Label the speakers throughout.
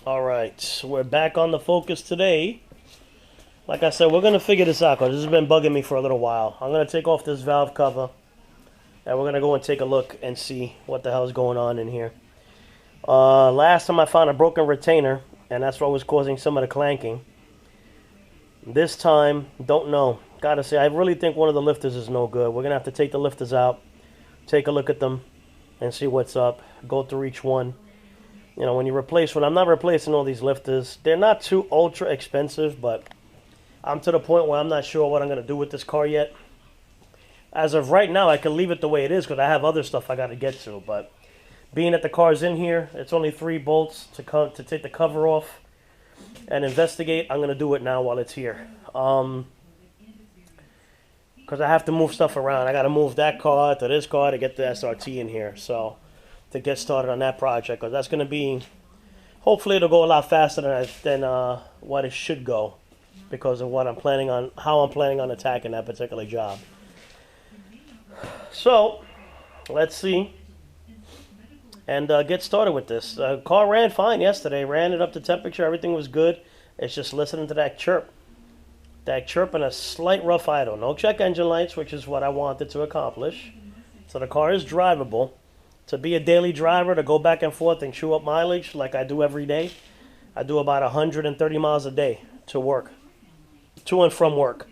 Speaker 1: Alright, so we're back on the Focus today. Like I said, we're going to figure this out because this has been bugging me for a little while. I'm going to take off this valve cover and we're going to go and take a look and see what the hell is going on in here. Last time I found a broken retainer, and that's what was causing some of the clanking. This time, don't know. Gotta say, I really think one of the lifters is no good. We're going to have to take the lifters out, take a look at them, and see what's up. Go through each one. You know, when you replace one, I'm not replacing all these lifters. They're not too ultra expensive, but I'm to the point where I'm not sure what I'm going to do with this car yet. As of right now, I can leave it the way it is because I have other stuff I got to get to. But being that the car's in here, it's only 3 bolts to take the cover off and investigate. I'm going to do it now while it's here. Because I have to move stuff around. I got to move that car to this car to get the SRT in here. So to get started on that project, because that's going to be, hopefully it'll go a lot faster than what it should go, because of what I'm planning on, how I'm planning on attacking that particular job. So let's see and get started with this. The car ran fine yesterday, ran it up to temperature, everything was good. It's just listening to that chirp and a slight rough idle. No check engine lights, which is what I wanted to accomplish. So the car is drivable. To be a daily driver, to go back and forth and chew up mileage like I do every day, I do about 130 miles a day to work, to and from work.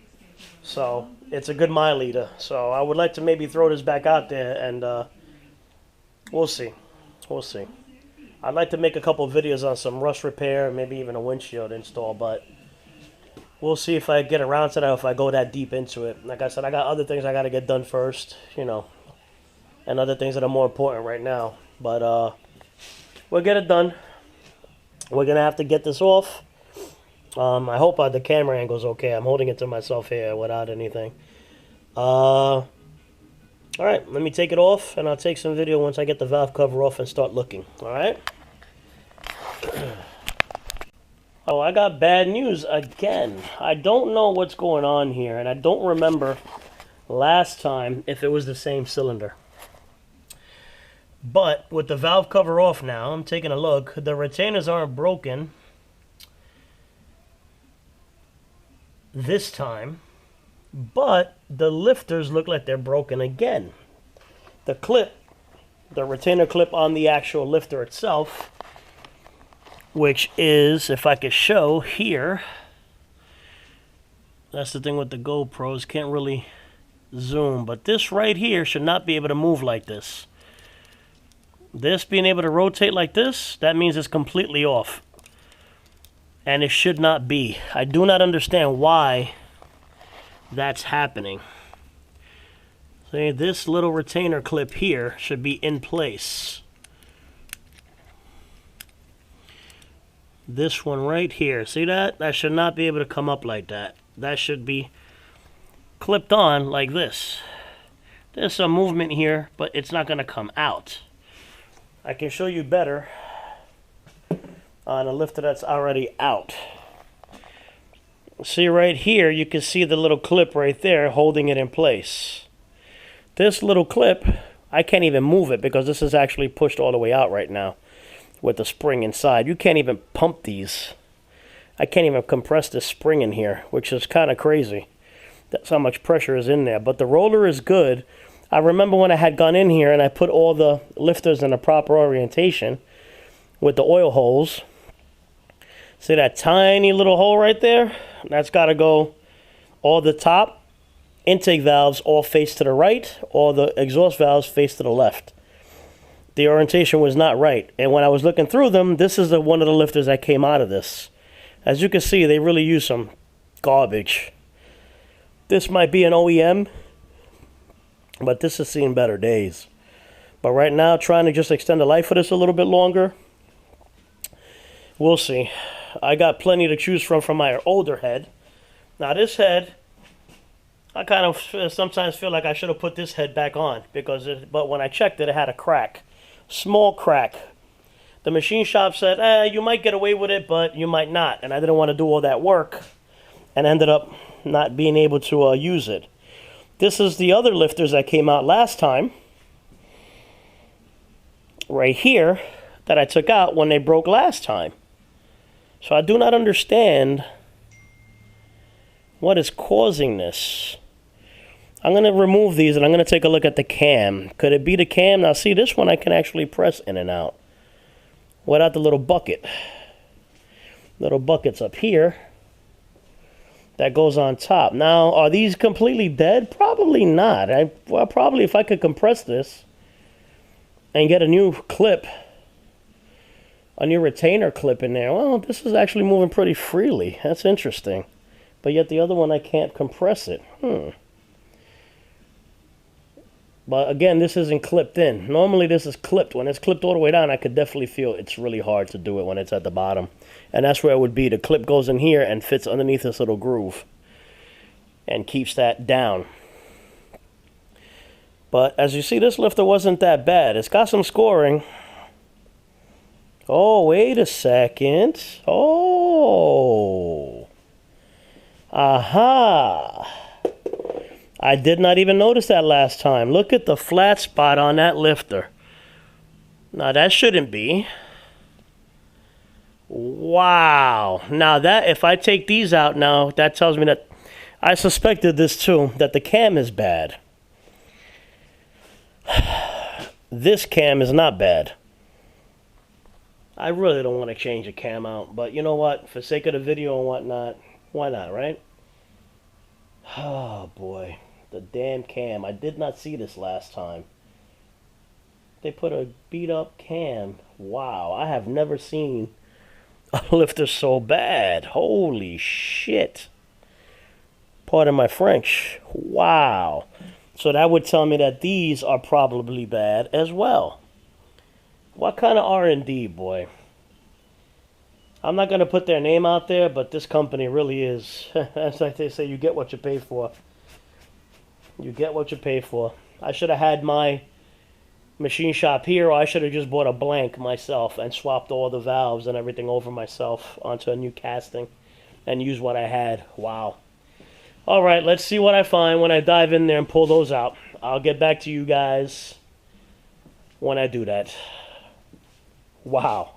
Speaker 1: So it's a good mile leader. So I would like to maybe throw this back out there, and we'll see. We'll see. I'd like to make a couple of videos on some rust repair, maybe even a windshield install, but we'll see if I get around to that, if I go that deep into it. Like I said, I got other things I got to get done first, you know, and other things that are more important right now. But we'll get it done. We're going to have to get this off. I hope the camera angle's okay. I'm holding it to myself here without anything. Alright, let me take it off, and I'll take some video once I get the valve cover off and start looking. Alright? Oh, I got bad news again. I don't know what's going on here, and I don't remember last time if it was the same cylinder. But with the valve cover off now, I'm taking a look. The retainers aren't broken this time, but the lifters look like they're broken again. The clip, the retainer clip on the actual lifter itself, which is, if I could show here, that's the thing with the GoPros, can't really zoom, but this right here should not be able to move like this. This being able to rotate like this, that means it's completely off. And it should not be. I do not understand why that's happening. See, this little retainer clip here should be in place. This one right here, see that? That should not be able to come up like that. That should be clipped on like this. There's some movement here, but it's not going to come out. I can show you better on a lifter that's already out. See right here, you can see the little clip right there holding it in place. This little clip, I can't even move it because this is actually pushed all the way out right now with the spring inside. You can't even pump these. I can't even compress this spring in here, which is kind of crazy. That's how much pressure is in there. But the roller is good. I remember when I had gone in here and I put all the lifters in the proper orientation with the oil holes. See that tiny little hole right there? That's got to go, all the top intake valves all face to the right, all the exhaust valves face to the left. The orientation was not right. And when I was looking through them, this is one of the lifters that came out of this. As you can see, they really use some garbage. This might be an OEM, but this has seen better days. But right now, trying to just extend the life of this a little bit longer. We'll see. I got plenty to choose from my older head. Now this head, I kind of sometimes feel like I should have put this head back on, but when I checked it, it had a crack. Small crack. The machine shop said, you might get away with it, but you might not. And I didn't want to do all that work and ended up not being able to use it. This is the other lifters that came out last time. Right here, that I took out when they broke last time. So I do not understand what is causing this. I'm going to remove these and I'm going to take a look at the cam. Could it be the cam? Now see, this one I can actually press in and out without the little bucket. Little buckets up here that goes on top. Now, are these completely dead? Probably not. Well, probably if I could compress this and get a new clip, a new retainer clip in there. Well, this is actually moving pretty freely. That's interesting. But yet the other one, I can't compress it. But again, this isn't clipped in. Normally this is clipped. When it's clipped all the way down, I could definitely feel it's really hard to do it when it's at the bottom. And that's where it would be. The clip goes in here and fits underneath this little groove and keeps that down. But as you see, this lifter wasn't that bad. It's got some scoring. Oh, wait a second. Oh. Aha. I did not even notice that last time. Look at the flat spot on that lifter. Now that shouldn't be. Wow. Now that, if I take these out now, that tells me that I suspected this too, that the cam is bad. This cam is not bad. I really don't want to change the cam out, but you know what? For sake of the video and whatnot, why not, right? Oh boy. The damn cam. I did not see this last time. They put a beat up cam. Wow, I have never seen a lifter so bad. Holy shit. Pardon my French. Wow. So that would tell me that these are probably bad as well. What kind of R&D, boy? I'm not going to put their name out there, but this company really is. As like they say, you get what you pay for. You get what you pay for. I should have had my machine shop here, or I should have just bought a blank myself and swapped all the valves and everything over myself onto a new casting and use what I had. Wow. All right, let's see what I find when I dive in there and pull those out. I'll get back to you guys when I do that. Wow.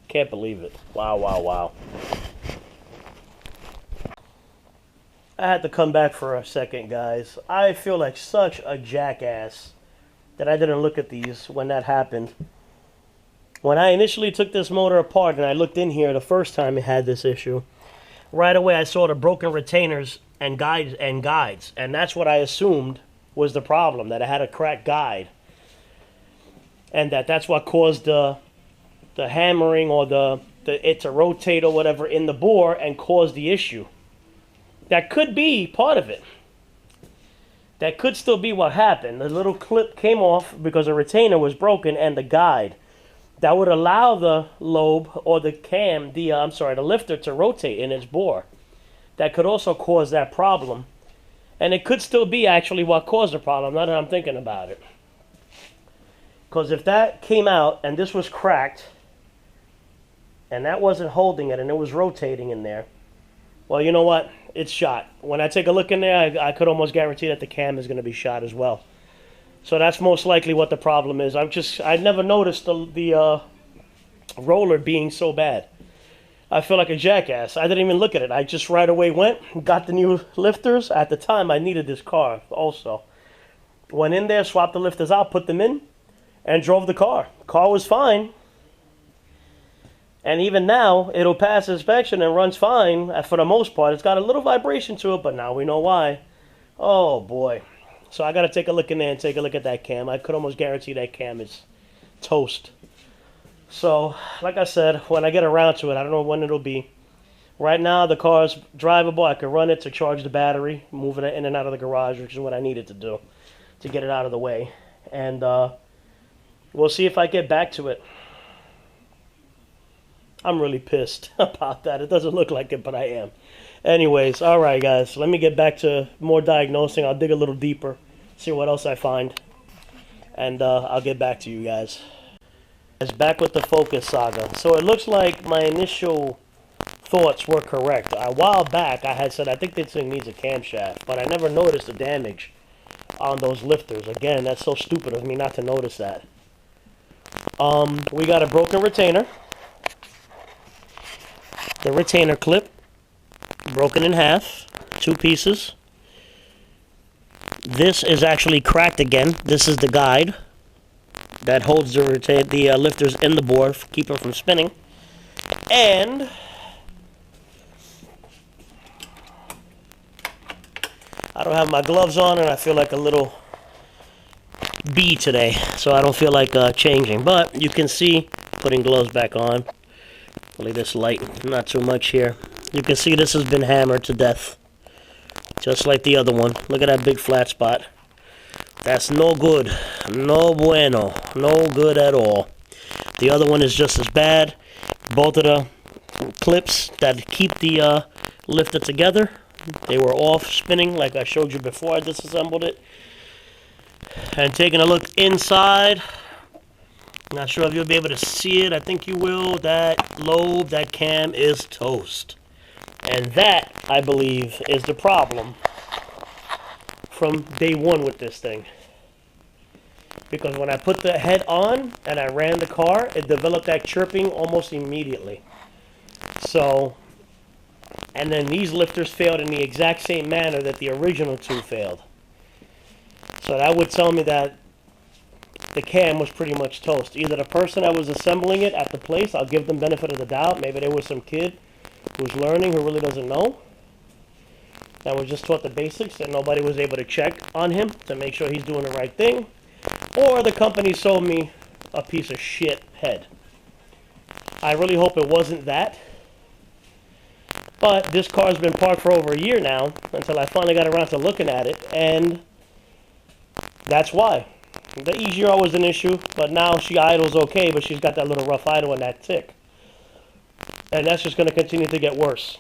Speaker 1: Can't believe it. Wow, wow, wow. I had to come back for a second, guys. I feel like such a jackass that I didn't look at these when that happened. When I initially took this motor apart and I looked in here the first time it had this issue, right away I saw the broken retainers and guides, and that's what I assumed was the problem, that it had a cracked guide. And that's what caused the hammering or it to rotate or whatever in the bore and caused the issue. That could be part of it. That could still be what happened. The little clip came off because the retainer was broken and the guide. That would allow the lobe or the cam, the lifter to rotate in its bore. That could also cause that problem. And it could still be actually what caused the problem, now that I'm thinking about it. Because if that came out and this was cracked, and that wasn't holding it and it was rotating in there, well, you know what? It's shot. When I take a look in there, I could almost guarantee that the cam is going to be shot as well. So that's most likely what the problem is. I never noticed the roller being so bad. I feel like a jackass. I didn't even look at it. I just right away went, got the new lifters. At the time, I needed this car also. Went in there, swapped the lifters out, put them in, and drove the car. Car was fine. And even now, it'll pass inspection and runs fine for the most part. It's got a little vibration to it, but now we know why. Oh, boy. So I got to take a look in there and take a look at that cam. I could almost guarantee that cam is toast. So, like I said, when I get around to it, I don't know when it'll be. Right now, the car's drivable. I can run it to charge the battery, moving it in and out of the garage, which is what I needed to do to get it out of the way. And we'll see if I get back to it. I'm really pissed about that. It doesn't look like it, but I am. Anyways, all right, guys. Let me get back to more diagnosing. I'll dig a little deeper, see what else I find, and I'll get back to you guys. It's back with the Focus saga. So it looks like my initial thoughts were correct. A while back, I had said I think this thing needs a camshaft, but I never noticed the damage on those lifters. Again, that's so stupid of me not to notice that. We got a broken retainer. the retainer clip, broken in half, 2 pieces. This is actually cracked again. This is the guide that holds the lifters in the bore, keep them from spinning. And I don't have my gloves on, and I feel like a little bee today, so I don't feel like changing. But you can see, putting gloves back on, only this light, not too much here. You can see this has been hammered to death, just like the other one. Look at that big flat spot. That's no good. No bueno. No good at all. The other one is just as bad. Both of the clips that keep the lifter together, they were off spinning like I showed you before I disassembled it. And taking a look inside, not sure if you'll be able to see it. I think you will. That lobe, that cam is toast. And that, I believe, is the problem from day one with this thing. Because when I put the head on and I ran the car, it developed that chirping almost immediately. So, and then these lifters failed in the exact same manner that the original 2 failed. So that would tell me that the cam was pretty much toast. Either the person that was assembling it at the place, I'll give them benefit of the doubt. Maybe there was some kid who's learning who really doesn't know, that was just taught the basics and nobody was able to check on him to make sure he's doing the right thing. Or the company sold me a piece of shit head. I really hope it wasn't that. But this car's been parked for over a year now until I finally got around to looking at it, and that's why. The EGR was an issue, but now she idles okay, but she's got that little rough idle and that tick. And that's just going to continue to get worse.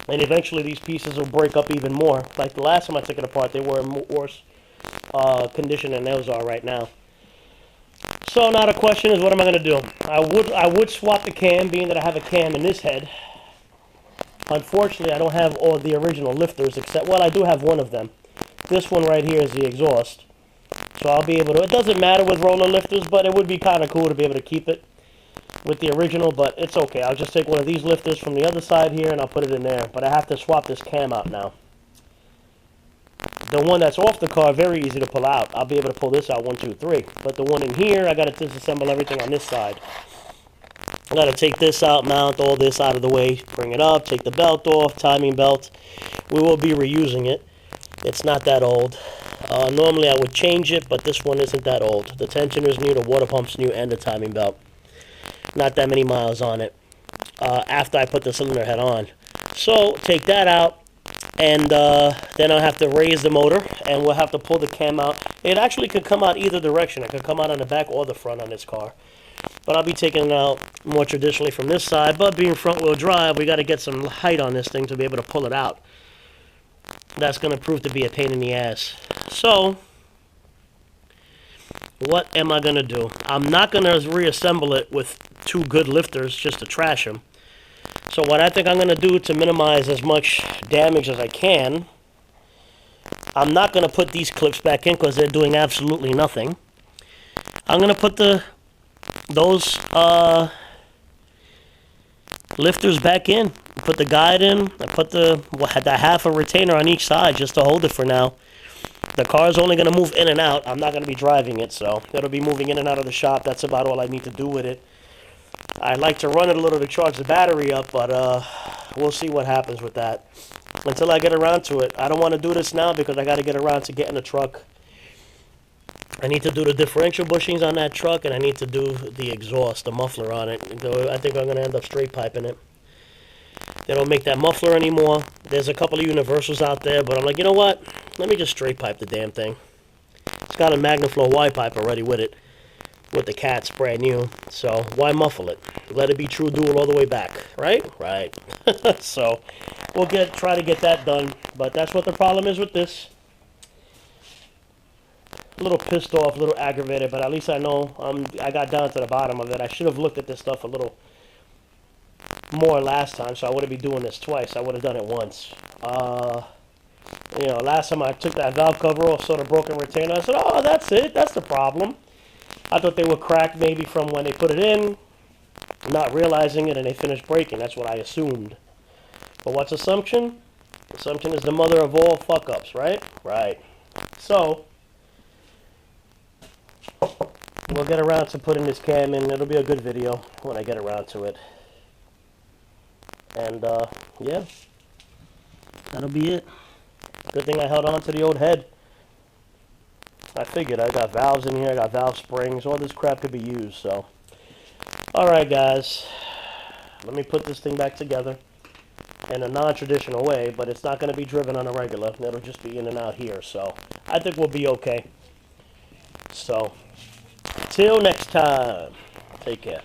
Speaker 1: And eventually these pieces will break up even more. Like the last time I took it apart, they were in worse condition than those are right now. So now the question is, what am I going to do? I would swap the cam, being that I have a cam in this head. Unfortunately, I don't have all the original lifters, except, well, I do have one of them. This one right here is the exhaust. So I'll be able to, it doesn't matter with roller lifters, but it would be kind of cool to be able to keep it with the original, but it's okay. I'll just take one of these lifters from the other side here and I'll put it in there. But I have to swap this cam out now. The one that's off the car, very easy to pull out. I'll be able to pull this out, 1, 2, 3. But the one in here, I got to disassemble everything on this side. I got to take this out, mount all this out of the way, bring it up, take the belt off, timing belt. We will be reusing it. It's not that old. Normally I would change it, but this one isn't that old. The tensioner's new, the water pump's new, and the timing belt. Not that many miles on it after I put the cylinder head on. So take that out, and then I'll have to raise the motor, and we'll have to pull the cam out. It actually could come out either direction. It could come out on the back or the front on this car. But I'll be taking it out more traditionally from this side. But being front-wheel drive, we got to get some height on this thing to be able to pull it out. That's going to prove to be a pain in the ass. So, what am I going to do? I'm not going to reassemble it with 2 good lifters just to trash them. So what I think I'm going to do to minimize as much damage as I can, I'm not going to put these clips back in because they're doing absolutely nothing. I'm going to put those lifters back in. Put the guide in. I put the half a retainer on each side just to hold it for now. The car's only going to move in and out. I'm not going to be driving it, so it'll be moving in and out of the shop. That's about all I need to do with it. I'd like to run it a little to charge the battery up, but we'll see what happens with that. Until I get around to it. I don't want to do this now because I got to get around to getting the truck. I need to do the differential bushings on that truck, and I need to do the exhaust, the muffler on it. I think I'm going to end up straight piping it. They don't make that muffler anymore. There's a couple of universals out there, but I'm like, you know what? Let me just straight pipe the damn thing. It's got a MagnaFlow Y pipe already with it, with the Cats, brand new. So why muffle it? Let it be true dual all the way back, right? Right. So we'll try to get that done, but that's what the problem is with this. A little pissed off, a little aggravated, but at least I know I got down to the bottom of it. I should have looked at this stuff a little more last time, so I wouldn't be doing this twice. I would have done it once. You know, last time I took that valve cover off, saw the broken retainer, I said, oh, that's it. That's the problem. I thought they were cracked maybe from when they put it in. not realizing it, and they finish breaking. That's what I assumed. But what's assumption? Assumption is the mother of all fuck-ups, right? Right. So, we'll get around to putting this cam in. It'll be a good video when I get around to it. And, yeah. That'll be it. Good thing I held on to the old head. I figured I got valves in here, I got valve springs, all this crap could be used, so. Alright guys, let me put this thing back together in a non-traditional way, but it's not going to be driven on a regular. It'll just be in and out here, so I think we'll be okay. So, till next time, take care.